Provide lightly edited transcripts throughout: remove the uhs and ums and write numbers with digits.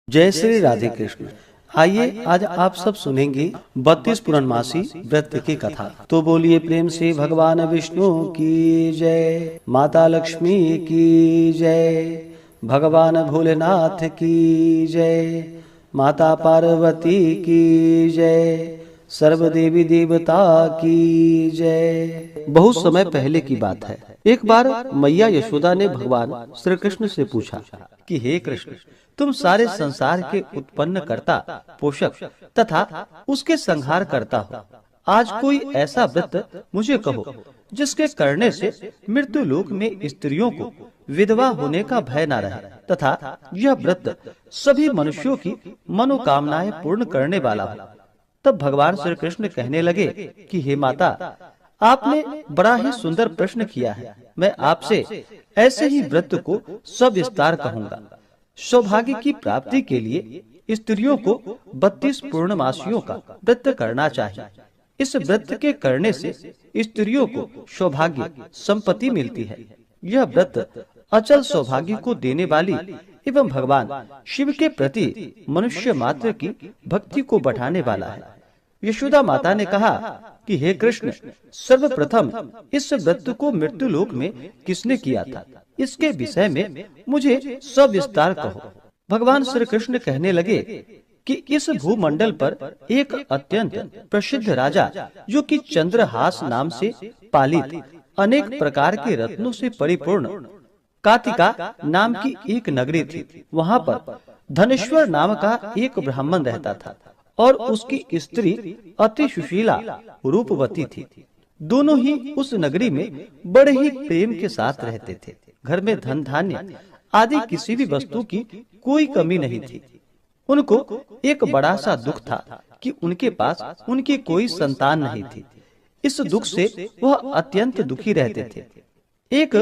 जय श्री राधे कृष्ण। आइए आज आप सब सुनेंगे 32 पूर्णमासी व्रत की कथा। तो बोलिए प्रेम से भगवान विष्णु की जय, माता लक्ष्मी की जय, भगवान भोलेनाथ की जय, माता पार्वती की जय, सर्व देवी देवता की जय। बहुत समय पहले की बात है। एक बार मैया यशोदा ने भगवान श्री कृष्ण से पूछा कि हे कृष्ण, तुम सारे संसार के उत्पन्न करता, पोषक तथा उसके संहार करता हो। आज कोई ऐसा व्रत मुझे कहो जिसके करने से मृत्यु लोक में स्त्रियों को विधवा होने का भय न रहे तथा यह व्रत सभी मनुष्यों की मनोकामनाएं पूर्ण करने वाला हो। तब भगवान श्री कृष्ण कहने लगे कि हे माता, आपने बड़ा ही सुंदर प्रश्न किया है। मैं आपसे ऐसे ही व्रत को सविस्तार कहूँगा। सौभाग्य की प्राप्ति के लिए स्त्रियों को 32 पूर्णमासियों का व्रत करना चाहिए। इस व्रत के करने से स्त्रियों को सौभाग्य संपत्ति मिलती है। यह व्रत अचल सौभाग्य को देने वाली एवं भगवान शिव के प्रति मनुष्य मात्र की भक्ति को बढ़ाने वाला है। यशोदा माता ने कहा कि हे कृष्ण, सर्वप्रथम इस व्रत को मृत्यु लोक में किसने किया था, इसके विषय में मुझे सविस्तार कहो। भगवान श्री कृष्ण कहने लगे कि इस भूमंडल पर एक अत्यंत प्रसिद्ध राजा, जो कि चंद्रहास नाम से पालित अनेक प्रकार के रत्नों से परिपूर्ण कातिका नाम की एक नगरी थी। वहाँ पर धनेश्वर नाम का एक ब्राह्मण रहता था और उसकी स्त्री अति सुशीला रूपवती थी। दोनों ही उस नगरी में बड़े ही प्रेम के साथ रहते थे। घर में धन धान्य आदि किसी भी वस्तु की कोई कमी नहीं थी। उनको एक बड़ा सा दुख था कि उनके पास उनकी कोई संतान नहीं थी। इस दुख से वह अत्यंत दुखी रहते थे। एक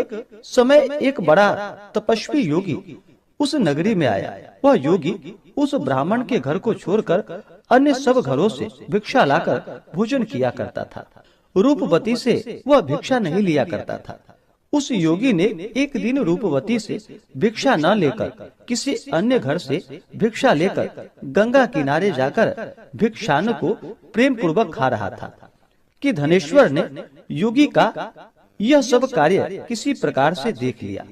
समय एक बड़ा तपस्वी योगी उस नगरी में आया। वह योगी उस ब्राह्मण के घर को छोड़कर अन्य सब घरों से भिक्षा लाकर भोजन किया करता था। रूपवती से वह भिक्षा नहीं लिया करता था। उस योगी ने एक दिन रूपवती से भिक्षा न लेकर किसी अन्य घर से भिक्षा लेकर गंगा किनारे जाकर भिक्षान्न को प्रेम पूर्वक खा रहा था कि धनेश्वर ने योगी का यह सब कार्य किसी प्रकार से देख लिया।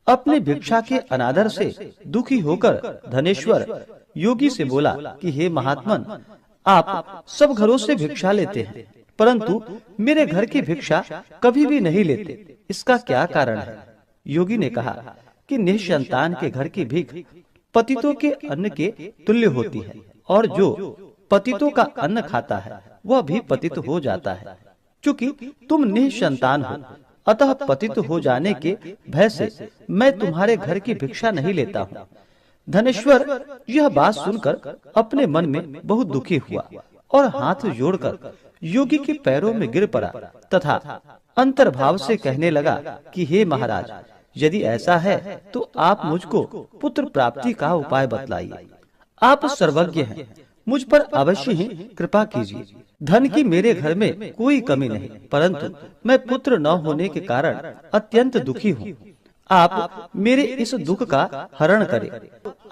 अपने भिक्षा के अनादर से दुखी होकर धनेश्वर योगी से बोला कि हे महात्मन, आप सब घरों से भिक्षा लेते हैं, परंतु मेरे घर की भिक्षा कभी भी नहीं लेते। इसका क्या कारण है? योगी ने कहा कि निसंतान के घर की भीख पतितों के अन्न के तुल्य होती है, और जो पतितों का अन्न खाता है वह भी पतित हो जाता है। क्योंकि तुम निसंतान हो, अतः पतित हो जाने के भय से मैं तुम्हारे घर की भिक्षा नहीं लेता हूँ। धनेश्वर यह बात सुनकर अपने मन में बहुत दुखी हुआ और हाथ जोड़कर योगी के पैरों में गिर पड़ा तथा अंतर्भाव से कहने लगा कि हे महाराज, यदि ऐसा है तो आप मुझको पुत्र प्राप्ति का उपाय बतलाइए। आप सर्वज्ञ हैं, मुझ पर अवश्य ही कृपा कीजिए। धन की मेरे घर में कोई कमी नहीं, परंतु मैं पुत्र न होने के कारण अत्यंत दुखी हूँ। आप मेरे इस दुख का हरण करें।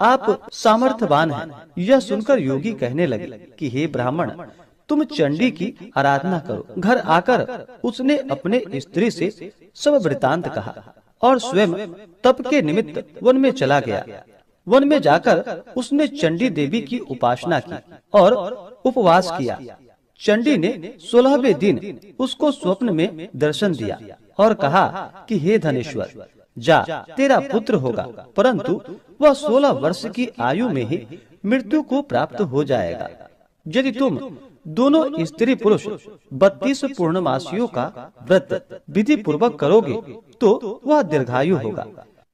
आप सामर्थ्यवान हैं। यह सुनकर योगी कहने लगे कि हे ब्राह्मण, तुम चंडी की आराधना करो। घर आकर उसने अपने स्त्री से सब वृतांत कहा और स्वयं तप के निमित्त वन में चला गया। वन में जाकर उसने चंडी देवी की उपासना की और उपवास किया। चंडी ने 16वें दिन उसको स्वप्न में दर्शन दिया और कहा कि हे धनेश्वर, जा, तेरा पुत्र होगा, परंतु वह 16 वर्ष की आयु में ही मृत्यु को प्राप्त हो जाएगा। यदि तुम दोनों स्त्री पुरुष 32 पूर्णमासियों का व्रत विधि पूर्वक करोगे तो वह दीर्घायु होगा।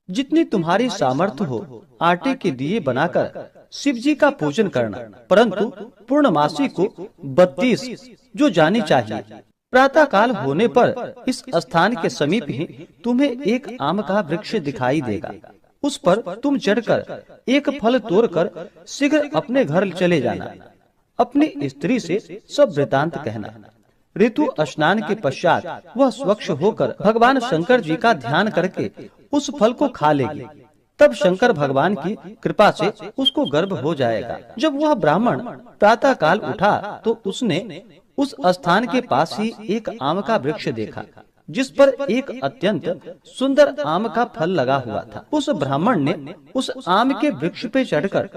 जितनी तुम्हारी सामर्थ्य हो, आटे के दिए बनाकर शिव जी का पूजन करना, परंतु पूर्णमासी को 32 जो जानी चाहिए। प्रातः काल होने पर इस स्थान के समीप ही तुम्हें एक आम का वृक्ष दिखाई देगा। उस पर तुम चढ़कर एक फल तोड़कर शीघ्र अपने घर चले जाना। अपनी स्त्री से सब वृतांत कहना। ऋतु स्नान के पश्चात वह स्वच्छ होकर भगवान शंकर जी का ध्यान करके उस फल को खा लेगी। तब शंकर भगवान की कृपा से उसको गर्भ हो जाएगा। जब वह ब्राह्मण प्रातः काल उठा तो उसने उस स्थान के पास ही एक आम का वृक्ष देखा, जिस पर एक अत्यंत सुंदर आम का फल लगा हुआ था। उस ब्राह्मण ने उस आम के वृक्ष पे चढ़कर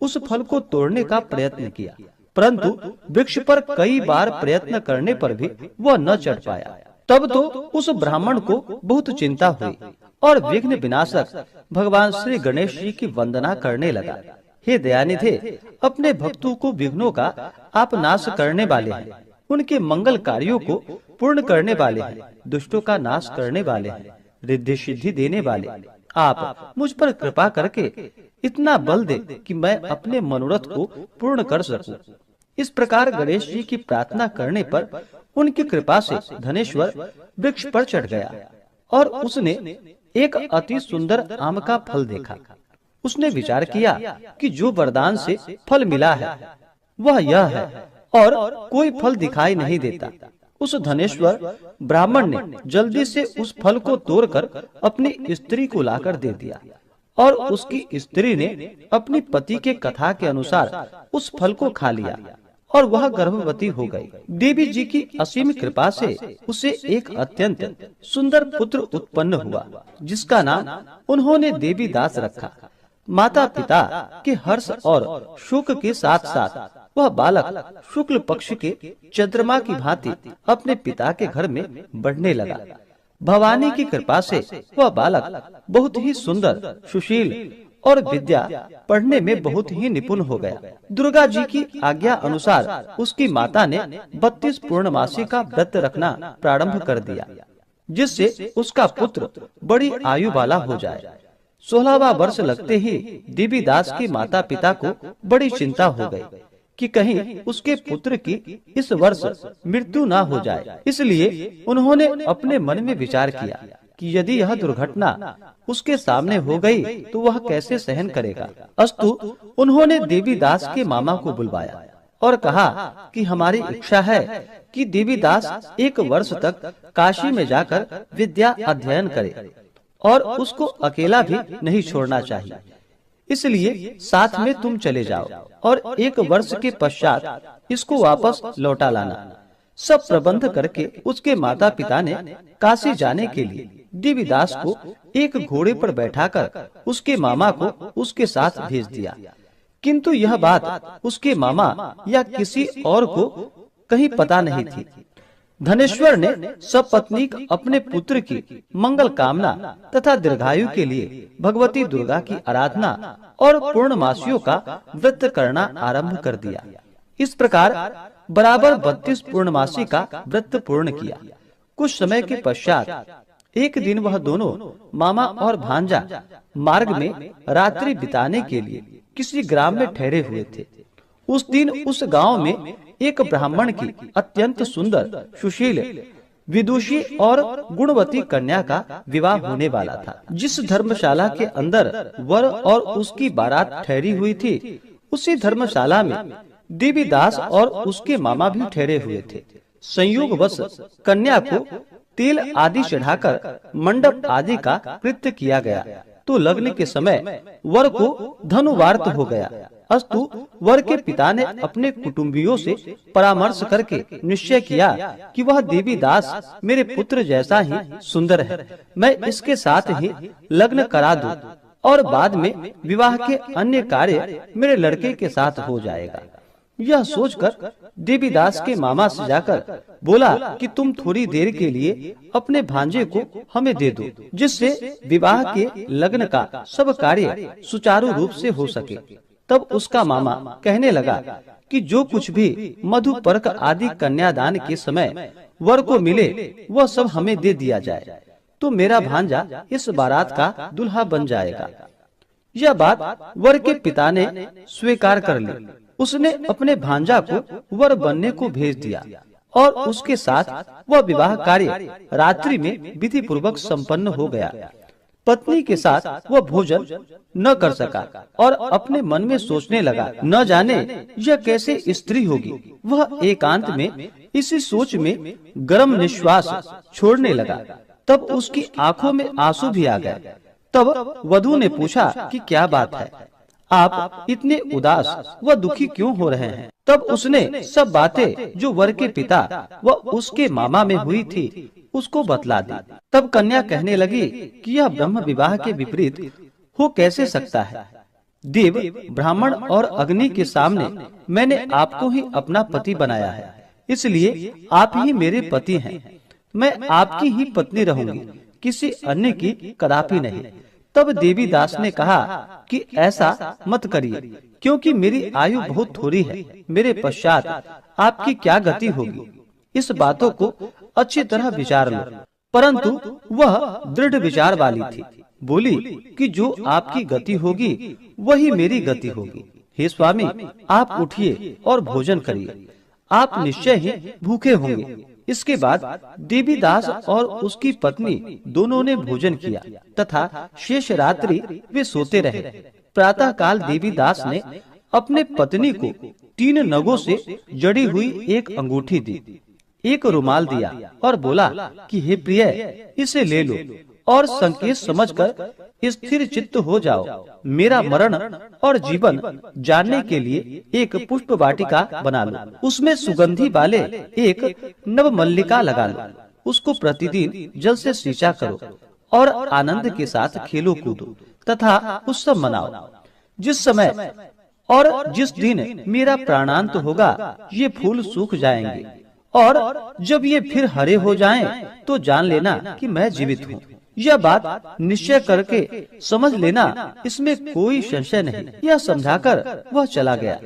उस फल को तोड़ने का प्रयत्न किया, परंतु वृक्ष पर कई बार प्रयत्न करने पर भी वह न चढ़ पाया। तब तो उस ब्राह्मण को बहुत चिंता हुई और विघ्न विनाशक भगवान श्री गणेश जी की वंदना करने लगा। हे दयानिधे, अपने भक्तों को विघ्नों का आप नाश करने वाले हैं, उनके मंगल कार्यों को पूर्ण करने वाले हैं, दुष्टों का नाश करने वाले हैं, रिद्धि सिद्धि देने वाले। आप मुझ पर कृपा करके इतना बल दे कि मैं अपने मनोरथ को पूर्ण कर सकूं। इस प्रकार गणेश जी की प्रार्थना करने पर उनकी कृपा से धनेश्वर वृक्ष पर चढ़ गया और उसने एक अति सुंदर आम का फल देखा। उसने विचार किया कि जो वरदान से फल मिला है वह यह है और कोई फल दिखाई नहीं देता। उस धनेश्वर ब्राह्मण ने जल्दी से उस फल को तोड़कर अपनी स्त्री को लाकर दे दिया और उसकी स्त्री ने अपनी पति के कथा के अनुसार उस फल को खा लिया और वह गर्भवती हो गई। देवी जी की असीम कृपा से उसे एक अत्यंत सुंदर पुत्र उत्पन्न हुआ, जिसका नाम उन्होंने देवी दास रखा। माता पिता के हर्ष और शोक के साथ साथ वह बालक शुक्ल पक्ष के चंद्रमा की भांति अपने पिता के घर में बढ़ने लगा। भवानी की कृपा से वह बालक बहुत ही सुंदर, सुशील और विद्या पढ़ने में बहुत ही निपुण हो गया। दुर्गा जी की आज्ञा अनुसार उसकी माता ने 32 पूर्णमासी का व्रत रखना प्रारंभ कर दिया, जिससे उसका पुत्र बड़ी आयु वाला हो जाए। 16वां वर्ष लगते ही देवीदास की माता पिता को बड़ी चिंता हो गई कि कहीं उसके पुत्र की इस वर्ष मृत्यु ना हो जाए। इसलिए उन्होंने अपने मन में विचार किया कि यदि यह दुर्घटना उसके सामने हो गई तो वह कैसे सहन करेगा। अस्तु उन्होंने देवीदास के मामा को बुलवाया और कहा कि हमारी इच्छा है कि देवीदास 1 वर्ष तक काशी में जाकर विद्या अध्ययन करे और उसको अकेला भी नहीं छोड़ना चाहिए, इसलिए साथ में तुम चले जाओ और 1 वर्ष के पश्चात इसको वापस लौटा लाना। सब प्रबंध करके उसके माता पिता ने काशी जाने के लिए देवीदास को एक घोड़े पर बैठाकर उसके मामा को उसके साथ भेज दिया। किंतु यह बात उसके मामा या किसी और को कहीं पता नहीं थी। धनेश्वर ने सपत्नीक अपने पुत्र की मंगल कामना तथा दीर्घायु के लिए भगवती दुर्गा की आराधना और पूर्णमासियों का व्रत करना आरंभ कर दिया। इस प्रकार बराबर 32 पूर्णमासी का व्रत पूर्ण किया। कुछ समय के पश्चात एक दिन वह दोनों मामा और भांजा मार्ग में रात्रि बिताने के लिए किसी ग्राम में ठहरे हुए थे। उस दिन उस गांव में एक ब्राह्मण की अत्यंत सुंदर, सुशील, विदुषी और गुणवती कन्या का विवाह होने वाला था। जिस धर्मशाला के अंदर वर और उसकी बारात ठहरी हुई थी, उसी धर्मशाला में देवीदास और उसके मामा भी ठहरे हुए थे। संयोगवश कन्या को तेल आदि चढ़ाकर मंडप आदि का कृत्य किया गया तो लगने के समय वर को धनुवार्त हो गया। अस्तु वर के पिता ने अपने कुटुंबियों से परामर्श करके निश्चय किया कि वह देवीदास मेरे पुत्र जैसा ही सुंदर है, मैं इसके साथ ही लग्न करा दूं और बाद में विवाह के अन्य कार्य मेरे लड़के के साथ हो जाएगा। यह सोचकर देवीदास के मामा से जाकर बोला कि तुम थोड़ी देर के लिए अपने भांजे को हमें दे दो, जिससे विवाह के लग्न का सब कार्य सुचारू रूप से हो सके। तब उसका मामा कहने लगा कि जो कुछ भी मधुपर्क आदि कन्यादान के समय वर को मिले वह सब हमें दे दिया जाए, तो मेरा भांजा इस बारात का दुल्हा बन जाएगा। यह बात वर के पिता ने स्वीकार कर ली। उसने अपने भांजा को वर बनने को भेज दिया और उसके साथ वह विवाह कार्य रात्रि में विधि पूर्वक संपन्न हो गया। पत्नी के साथ वह भोजन न कर सका और अपने मन में सोचने लगा, न जाने यह कैसे स्त्री होगी। वह एकांत में इसी सोच में गर्म निश्वास छोड़ने लगा। तब उसकी आंखों में आंसू भी आ गए तब वधू ने पूछा कि क्या बात है, आप इतने उदास व दुखी क्यों हो रहे हैं? तब उसने सब बातें जो वर के पिता व उसके मामा में हुई थी उसको बतला दी। तब कन्या कहने लगी कि यह ब्रह्म विवाह के विपरीत हो कैसे सकता है? देव, ब्राह्मण और अग्नि के सामने मैंने आपको ही अपना पति बनाया है, इसलिए आप ही मेरे पति हैं। मैं आपकी ही पत्नी रहूंगी, किसी अन्य की कदापि नहीं। तब देवी दास ने कहा कि ऐसा मत करिए, क्योंकि मेरी आयु बहुत थोड़ी है। मेरे पश्चात आपकी क्या गति होगी, इस बातों को अच्छी तरह विचार लो। परंतु वह दृढ़ विचार वाली थी, बोली कि जो आपकी गति होगी वही मेरी गति होगी। हे स्वामी, आप उठिए और भोजन करिए, आप निश्चय ही भूखे होंगे। इसके बाद देवीदास और उसकी पत्नी दोनों ने भोजन किया तथा शेष रात्रि वे सोते रहे। प्रातः काल देवीदास ने अपने पत्नी को 3 नगों से जड़ी हुई एक अंगूठी दी, एक रुमाल दिया और बोला कि हे प्रिय, इसे ले लो और संकेत समझकर स्थिर चित्त हो जाओ। मेरा मरण और जीवन जानने के लिए एक पुष्प वाटिका बना लो, उसमें सुगंधी वाले एक नव मल्लिका लगा लो, उसको प्रतिदिन जल से सींचा करो और आनंद के साथ खेलो कूदो तथा उत्सव मनाओ। जिस समय और जिस दिन मेरा प्राणांत होगा, ये फूल सूख जाएंगे और जब ये फिर हरे हो जाएं, तो जान लेना कि मैं जीवित हूँ। यह बात निश्चय करके समझ लेना, इसमें कोई संशय नहीं। यह समझाकर वह चला गया।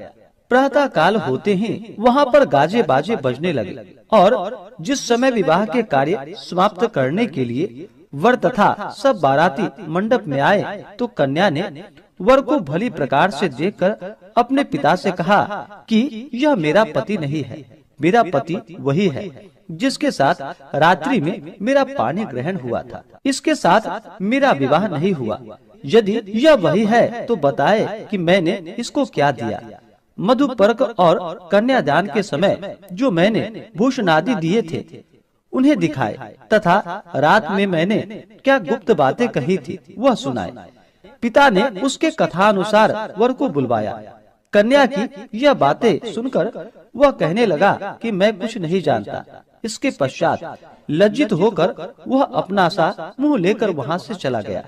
प्रातः काल होते ही वहाँ पर गाजे बाजे बजने लगे और जिस समय विवाह के कार्य समाप्त करने के लिए वर तथा सब बाराती मंडप में आए, तो कन्या ने वर को भली प्रकार से देखकर अपने पिता से कहा कि यह मेरा पति नहीं है, मेरा पति वही है जिसके साथ रात्रि में मेरा पानी ग्रहण हुआ था। इसके साथ मेरा विवाह नहीं हुआ। यदि यह वही है तो बताए कि मैंने इसको क्या दिया। मधुपर्क और कन्यादान के समय जो मैंने भूषणादि दिए थे उन्हें दिखाए तथा रात में मैंने क्या गुप्त बातें कही थी वह सुनाए। पिता ने उसके कथानुसार वर को बुलवाया। कन्या की यह बातें सुनकर वह कहने लगा कि मैं कुछ नहीं जानता। इसके पश्चात लज्जित होकर वह अपना सा मुंह लेकर वहाँ से चला गया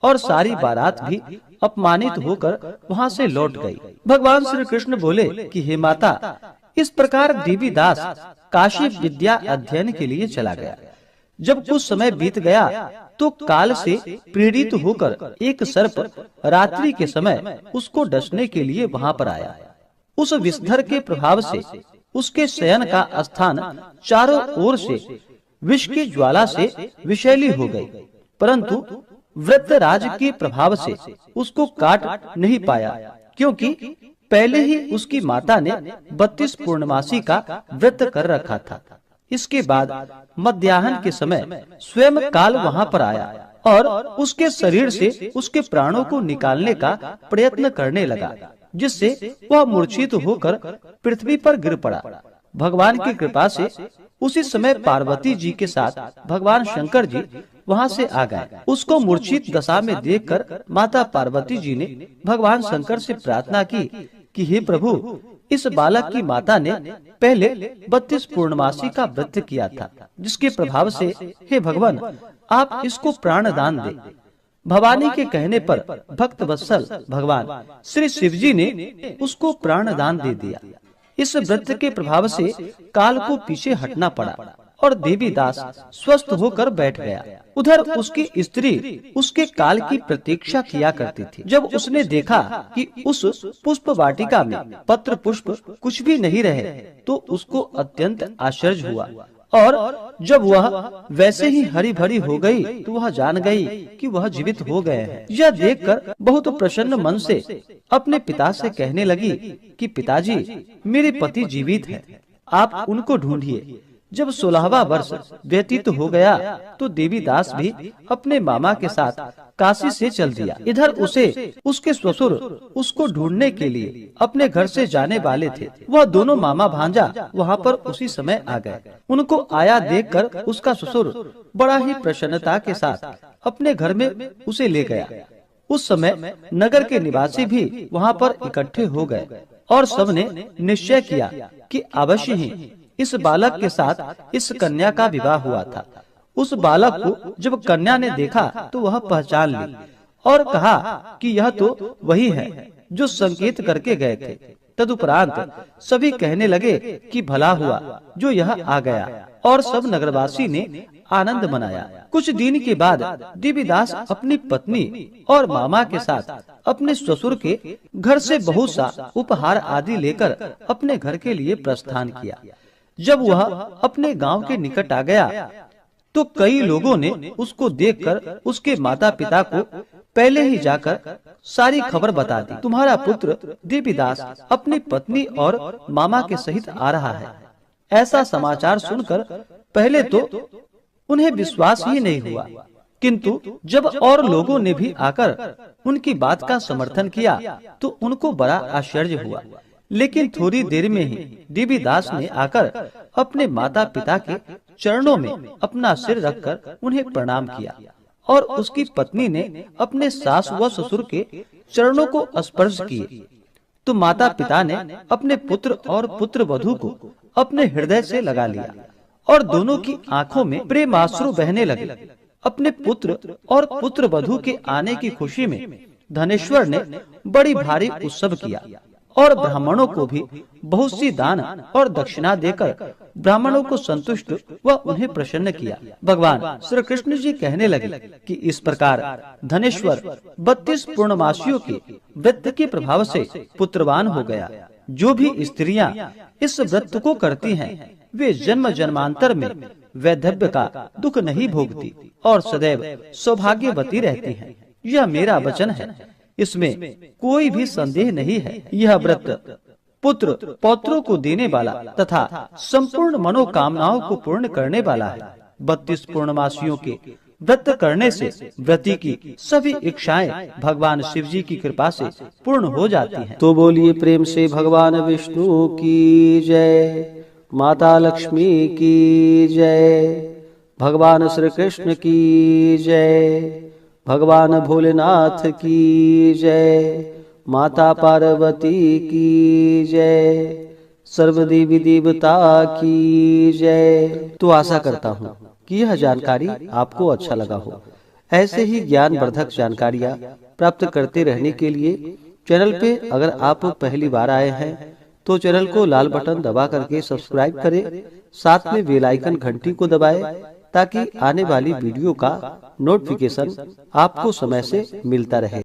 और सारी बारात भी अपमानित होकर वहाँ से लौट गई। भगवान श्री कृष्ण बोले कि हे माता, इस प्रकार देवीदास काशी विद्या अध्ययन के लिए चला गया। जब कुछ समय बीत गया तो काल से प्रेरित होकर एक सर्प रात्रि के समय उसको डसने के लिए वहाँ पर आया। उस विषधर के प्रभाव से उसके शयन का स्थान चारों ओर से विष की ज्वाला से विषैली हो गई, परंतु वृत्रराज के प्रभाव से उसको काट नहीं पाया, क्योंकि पहले ही उसकी माता ने 32 पूर्णमासी का व्रत कर रखा था। इसके बाद मध्याह्न के समय स्वयं काल वहाँ पर आया और उसके शरीर से उसके प्राणों को निकालने का प्रयत्न करने लगा, जिससे वह मूर्छित होकर पृथ्वी पर गिर पड़ा। भगवान की कृपा से उसी समय पार्वती जी के साथ भगवान शंकर जी वहाँ से आ गए। उसको मूर्छित दशा में देखकर माता पार्वती जी ने भगवान शंकर से प्रार्थना की कि हे प्रभु, इस बालक की माता ने पहले 32 पूर्णमासी का व्रत किया था, जिसके प्रभाव से हे भगवान आप इसको प्राण दान दे। भवानी के कहने पर भक्त वत्सल भगवान श्री शिव जी ने उसको प्राण दान दे दिया। इस व्रत के प्रभाव से काल को पीछे हटना पड़ा और देवीदास स्वस्थ होकर बैठ गया। उधर उसकी स्त्री उसके काल की प्रतीक्षा किया करती थी। जब उसने देखा कि उस पुष्प वाटिका में पत्र पुष्प कुछ भी नहीं रहे, तो उसको अत्यंत आश्चर्य हुआ और जब वह वैसे ही हरी भरी हो गई तो वह जान गई कि वह जीवित हो गए हैं। यह देखकर बहुत प्रसन्न मन से अपने पिता से कहने लगी कि पिताजी, मेरे पति जीवित हैं, आप उनको ढूंढिए। जब 16वां वर्ष व्यतीत हो गया तो देवीदास भी अपने मामा के साथ काशी से चल दिया। इधर उसे उसके ससुर उसको ढूंढने के लिए अपने घर से जाने वाले थे। वह दोनों मामा भांजा वहाँ पर उसी समय आ गए। उनको आया देखकर उसका ससुर बड़ा ही प्रसन्नता के साथ अपने घर में उसे ले गया। उस समय नगर के निवासी भी वहाँ पर इकट्ठे हो गए और सबने निश्चय किया कि अवश्य ही इस बालक के साथ इस कन्या का विवाह हुआ था। उस बालक को जब कन्या ने देखा तो वह पहचान ली और कहा कि यह तो वही है जो संकेत करके गए थे। तदुपरांत सभी कहने लगे कि भला हुआ जो यह आ गया, और सब नगरवासी ने आनंद मनाया। कुछ दिन के बाद देवीदास अपनी पत्नी और मामा के साथ अपने ससुर के घर से बहुत सा उपहार आदि लेकर अपने घर के लिए प्रस्थान किया। जब वह अपने गांव के निकट आ गया तो कई लोगों ने उसको देखकर उसके माता पिता को पहले ही जाकर सारी खबर बता दी। तुम्हारा पुत्र देवीदास अपनी पत्नी और मामा के सहित आ रहा है। ऐसा समाचार सुनकर पहले तो उन्हें विश्वास ही नहीं हुआ, किंतु जब और लोगों ने भी आकर उनकी बात का समर्थन किया तो उनको बड़ा आश्चर्य हुआ। लेकिन थोड़ी देर में ही देवीदास ने आकर अपने माता पिता के चरणों में अपना सिर रखकर उन्हें प्रणाम किया और उसकी पत्नी ने अपने सास व ससुर के चरणों को स्पर्श किए तो माता पिता ने अपने पुत्र और पुत्र वधू को अपने हृदय से लगा लिया और दोनों की आंखों में प्रेमाश्रु बहने लगे। अपने पुत्र और पुत्र वधू के आने की खुशी में धनेश्वर ने बड़ी भारी उत्सव किया और ब्राह्मणों को भी बहुत सी दान और दक्षिणा देकर ब्राह्मणों को संतुष्ट व उन्हें प्रसन्न किया। भगवान श्री कृष्ण जी कहने लगे कि इस प्रकार धनेश्वर 32 पूर्णमासियों के व्रत के प्रभाव से पुत्रवान हो गया। जो भी स्त्रियां इस व्रत को करती हैं वे जन्म जन्मांतर में वैधव्य का दुख नहीं भोगती और सदैव सौभाग्यवती रहती हैं। यह मेरा वचन है, इसमें कोई भी संदेह नहीं है। यह व्रत पुत्र पौत्रों को देने वाला तथा संपूर्ण मनोकामनाओं को पूर्ण करने वाला है। 32 पूर्णमासियों के व्रत करने से व्रती की सभी इच्छाएं भगवान शिव जी की कृपा से पूर्ण हो जाती हैं। तो बोलिए प्रेम से भगवान विष्णु की जय, माता लक्ष्मी की जय, भगवान श्री कृष्ण की जय, भगवान भोलेनाथ की जय, माता पार्वती की जय, सर्वदेवी देवता की जय। तो आशा करता हूँ कि यह जानकारी आपको अच्छा लगा हो। ऐसे ही ज्ञानवर्धक जानकारियाँ प्राप्त करते रहने के लिए चैनल पे अगर आप पहली बार आए हैं तो चैनल को लाल बटन दबा करके सब्सक्राइब करें, साथ में बेल आइकन घंटी को दबाएं ताकि आने वाली वीडियो का नोटिफिकेशन आपको समय से मिलता रहे।